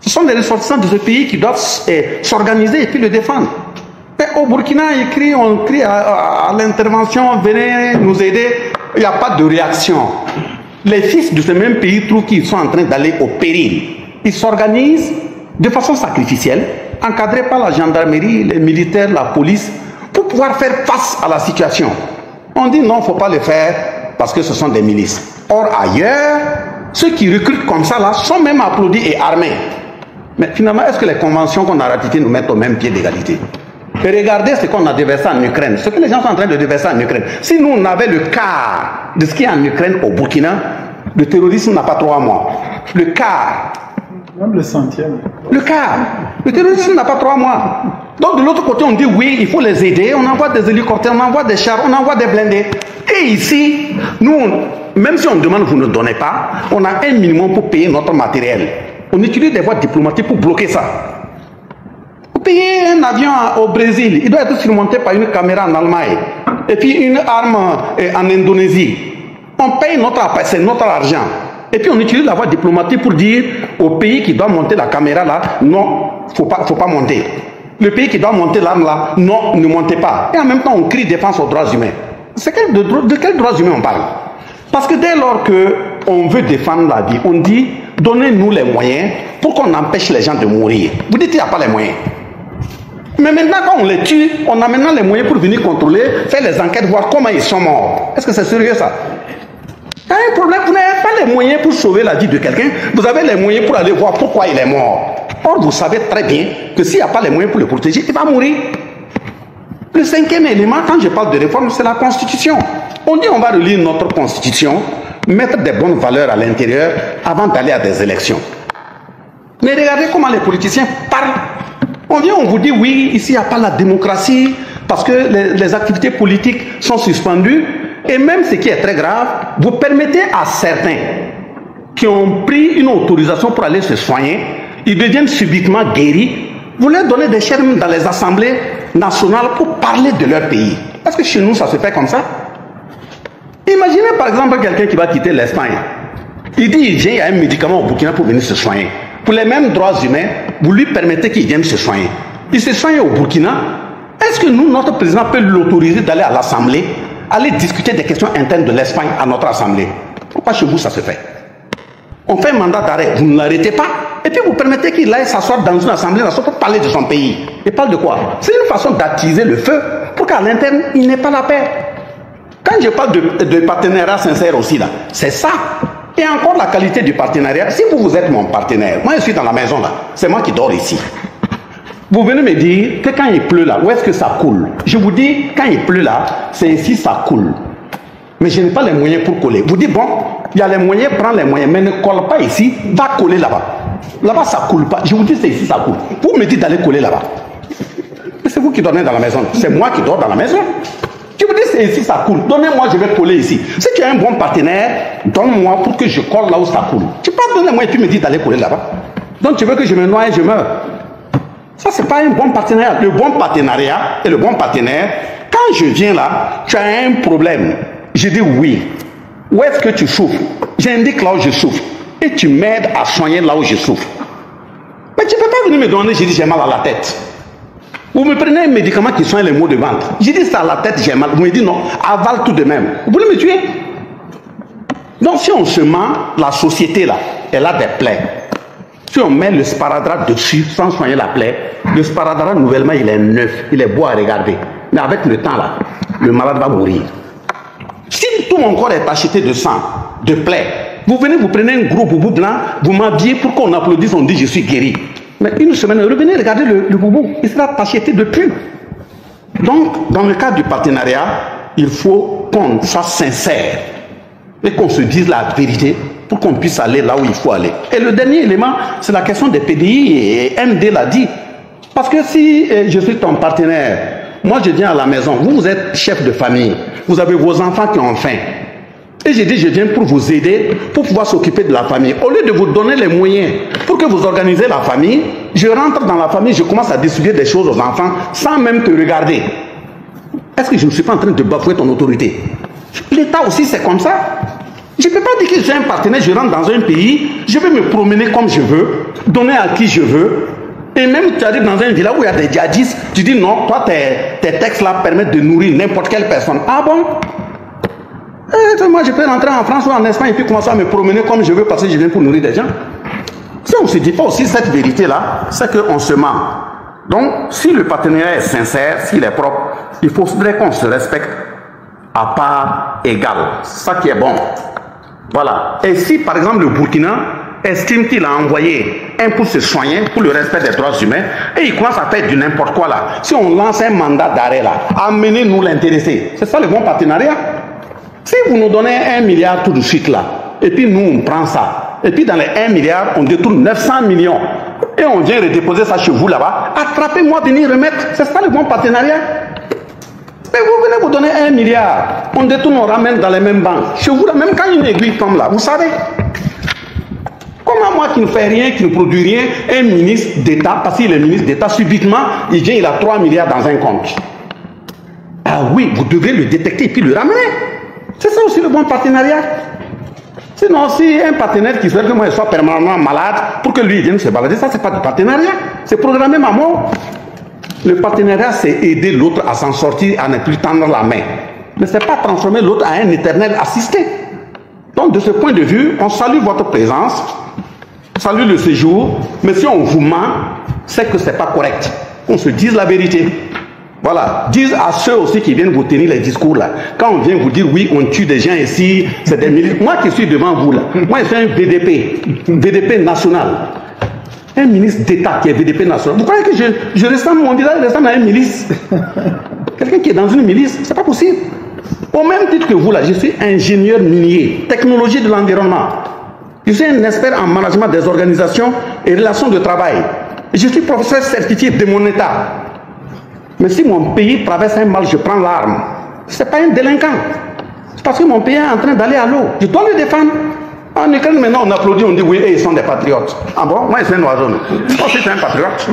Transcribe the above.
Ce sont les ressortissants de ce pays qui doivent s'organiser et puis le défendre. Mais au Burkina, on crie à l'intervention, venez nous aider. Il n'y a pas de réaction. Les fils de ce même pays trouvent qu'ils sont en train d'aller au péril. Ils s'organisent de façon sacrificielle, encadrés par la gendarmerie, les militaires, la police, pour pouvoir faire face à la situation. On dit non, il ne faut pas le faire parce que ce sont des milices. Or, ailleurs, ceux qui recrutent comme ça là sont même applaudis et armés. Mais finalement, est-ce que les conventions qu'on a ratifiées nous mettent au même pied d'égalité? Et regardez ce qu'on a déversé en Ukraine, ce que les gens sont en train de déverser en Ukraine. Si nous, on avait le quart de ce qui est en Ukraine au Burkina, le terrorisme n'a pas 3 mois. Le quart. Même le centième. Le quart. Le terrorisme n'a pas 3 mois. Donc de l'autre côté, on dit oui, il faut les aider. On envoie des hélicoptères, on envoie des chars, on envoie des blindés. Et ici, nous, même si on demande, vous ne donnez pas, on a un minimum pour payer notre matériel. On utilise des voies diplomatiques pour bloquer ça. Vous payez un avion au Brésil, il doit être surmonté par une caméra en Allemagne. Et puis une arme en Indonésie. On paye c'est notre argent. Et puis on utilise la voie diplomatique pour dire au pays qui doit monter la caméra là, non, faut pas monter. Le pays qui doit monter l'arme là, non, ne montez pas. Et en même temps, on crie défense aux droits humains. De quels droits humains on parle? Parce que dès lors qu'on veut défendre la vie, on dit, donnez-nous les moyens pour qu'on empêche les gens de mourir. Vous dites qu'il n'y a pas les moyens. Mais maintenant, quand on les tue, on a maintenant les moyens pour venir contrôler, faire les enquêtes, voir comment ils sont morts. Est-ce que c'est sérieux ça? Il y a un problème, vous n'avez pas les moyens pour sauver la vie de quelqu'un, vous avez les moyens pour aller voir pourquoi il est mort. Or, vous savez très bien que s'il n'y a pas les moyens pour le protéger, il va mourir. Le 5e élément, quand je parle de réforme, c'est la Constitution. On dit on va relire notre Constitution, mettre des bonnes valeurs à l'intérieur avant d'aller à des élections. Mais regardez comment les politiciens parlent. On vient, on vous dit oui, ici il n'y a pas la démocratie parce que les activités politiques sont suspendues. Et même ce qui est très grave, vous permettez à certains qui ont pris une autorisation pour aller se soigner, ils deviennent subitement guéris, vous leur donnez des chaires dans les assemblées nationales pour parler de leur pays. Est-ce que chez nous ça se fait comme ça? Imaginez par exemple quelqu'un qui va quitter l'Espagne. Il dit il y a un médicament au Burkina pour venir se soigner. Pour les mêmes droits humains, vous lui permettez qu'il vienne se soigner. Il se soigne au Burkina. Est-ce que nous, notre président peut l'autoriser d'aller à l'Assemblée, aller discuter des questions internes de l'Espagne à notre Assemblée? Pourquoi chez vous ça se fait? On fait un mandat d'arrêt, vous ne l'arrêtez pas, et puis vous permettez qu'il aille s'asseoir dans une assemblée nationale pour parler de son pays. Il parle de quoi? C'est une façon d'attiser le feu pour qu'à l'interne, il n'ait pas la paix. Quand je parle de partenariat sincère aussi, là, c'est ça. Et encore la qualité du partenariat. Si vous êtes mon partenaire, moi je suis dans la maison là, c'est moi qui dors ici. Vous venez me dire que quand il pleut là, où est-ce que ça coule? Je vous dis, quand il pleut là, c'est ici ça coule. Mais je n'ai pas les moyens pour coller. Vous dites, bon, il y a les moyens, prends les moyens, mais ne colle pas ici, va coller là-bas. Là-bas, ça ne coule pas. Je vous dis, c'est ici, ça coule. Vous me dites d'aller coller là-bas. Mais c'est vous qui dormez dans la maison. C'est moi qui dors dans la maison. Tu me dis, c'est ici, ça coule. Donnez-moi, je vais coller ici. Si tu as un bon partenaire, donne-moi pour que je colle là où ça coule. Tu peux donner moi et tu me dis d'aller coller là-bas. Donc, tu veux que je me noie et je meurs. Ça, ce n'est pas un bon partenariat. Le bon partenariat et le bon partenaire, quand je viens là, tu as un problème. Je dis oui. Où est-ce que tu souffres? J'indique là où je souffre. Et tu m'aides à soigner là où je souffre. Mais tu ne peux pas venir me demander, je dis j'ai mal à la tête. Vous me prenez un médicament qui soigne les maux de ventre. Je dis ça à la tête, j'ai mal. Vous me dites non, avale tout de même. Vous voulez me tuer? Donc si on se ment, la société là, elle a des plaies. Si on met le sparadrap dessus sans soigner la plaie, le sparadrap nouvellement il est neuf, il est beau à regarder. Mais avec le temps là, le malade va mourir. Si tout mon corps est tacheté de sang, de plaies, vous venez, vous prenez un gros boubou blanc, vous m'habillez pour qu'on applaudisse, on dit je suis guéri. Mais une semaine, revenez regarder le boubou, il sera tacheté de pus. Donc, dans le cadre du partenariat, il faut qu'on soit sincère et qu'on se dise la vérité pour qu'on puisse aller là où il faut aller. Et le dernier élément, c'est la question des PDI, et MD l'a dit. Parce que si je suis ton partenaire, moi je viens à la maison, vous êtes chef de famille, vous avez vos enfants qui ont faim. Et j'ai dit, je viens pour vous aider, pour pouvoir s'occuper de la famille. Au lieu de vous donner les moyens pour que vous organisez la famille, je rentre dans la famille, je commence à distribuer des choses aux enfants sans même te regarder. Est-ce que je ne suis pas en train de bafouer ton autorité? L'État aussi, c'est comme ça. Je ne peux pas dire que j'ai un partenaire, je rentre dans un pays, je vais me promener comme je veux, donner à qui je veux. Et même tu arrives dans un village où il y a des djihadistes, tu dis non, toi tes textes là permettent de nourrir n'importe quelle personne. Ah bon? Moi je peux rentrer en France ou en Espagne et puis commencer à me promener comme je veux parce que je viens pour nourrir des gens. Si on ne se dit pas aussi cette vérité là, c'est qu'on se ment. Donc si le partenariat est sincère, s'il est propre, il faudrait qu'on se respecte à part égale. C'est ça qui est bon. Voilà. Et si par exemple le Burkina estime qu'il a envoyé un pour se soigner, pour le respect des droits humains, et il commence à faire du n'importe quoi là. Si on lance un mandat d'arrêt là, amenez-nous l'intéressé. C'est ça le bon partenariat. Si vous nous donnez 1 milliard tout de suite là, et puis nous on prend ça, et puis dans les 1 milliard, on détourne 900 millions, et on vient redéposer ça chez vous là-bas, attrapez-moi, venez remettre. C'est ça le bon partenariat. Mais vous venez vous donner 1 milliard, on détourne, on ramène dans les mêmes banques. Chez vous là, même quand une aiguille tombe là, vous savez. Comment moi qui ne fais rien, qui ne produit rien, un ministre d'État, parce qu'il est ministre d'État, subitement, il vient, il a 3 milliards dans un compte. Ah oui, vous devez le détecter et puis le ramener. C'est ça aussi le bon partenariat. Sinon, si un partenaire qui souhaite que moi je sois permanemment malade, pour que lui vienne se balader, ça c'est pas du partenariat. C'est programmer ma mort. Le partenariat, c'est aider l'autre à s'en sortir, à ne plus tendre la main. Mais c'est pas transformer l'autre en un éternel assisté. Donc de ce point de vue, on salue votre présence, on salue le séjour, mais si on vous ment, c'est que c'est pas correct. On se dise la vérité. Voilà, disent à ceux aussi qui viennent vous tenir les discours là. Quand on vient vous dire oui, on tue des gens ici, c'est des milices. Moi qui suis devant vous là, moi je suis un VDP national. Un ministre d'État qui est VDP national. Vous croyez que je ressemble, mon visage ressemble à un milice? Quelqu'un qui est dans une milice, c'est pas possible. Au même titre que vous là, je suis ingénieur minier, technologie de l'environnement. Je suis un expert en management des organisations et relations de travail. Je suis professeur certifié de mon État. Mais si mon pays traverse un mal, je prends l'arme. Ce n'est pas un délinquant. C'est parce que mon pays est en train d'aller à l'eau. Je dois le défendre. En Ukraine, maintenant, on applaudit, on dit oui, ils sont des patriotes. Ah bon? Moi, je suis un oiseau. Moi aussi, je suis un patriote.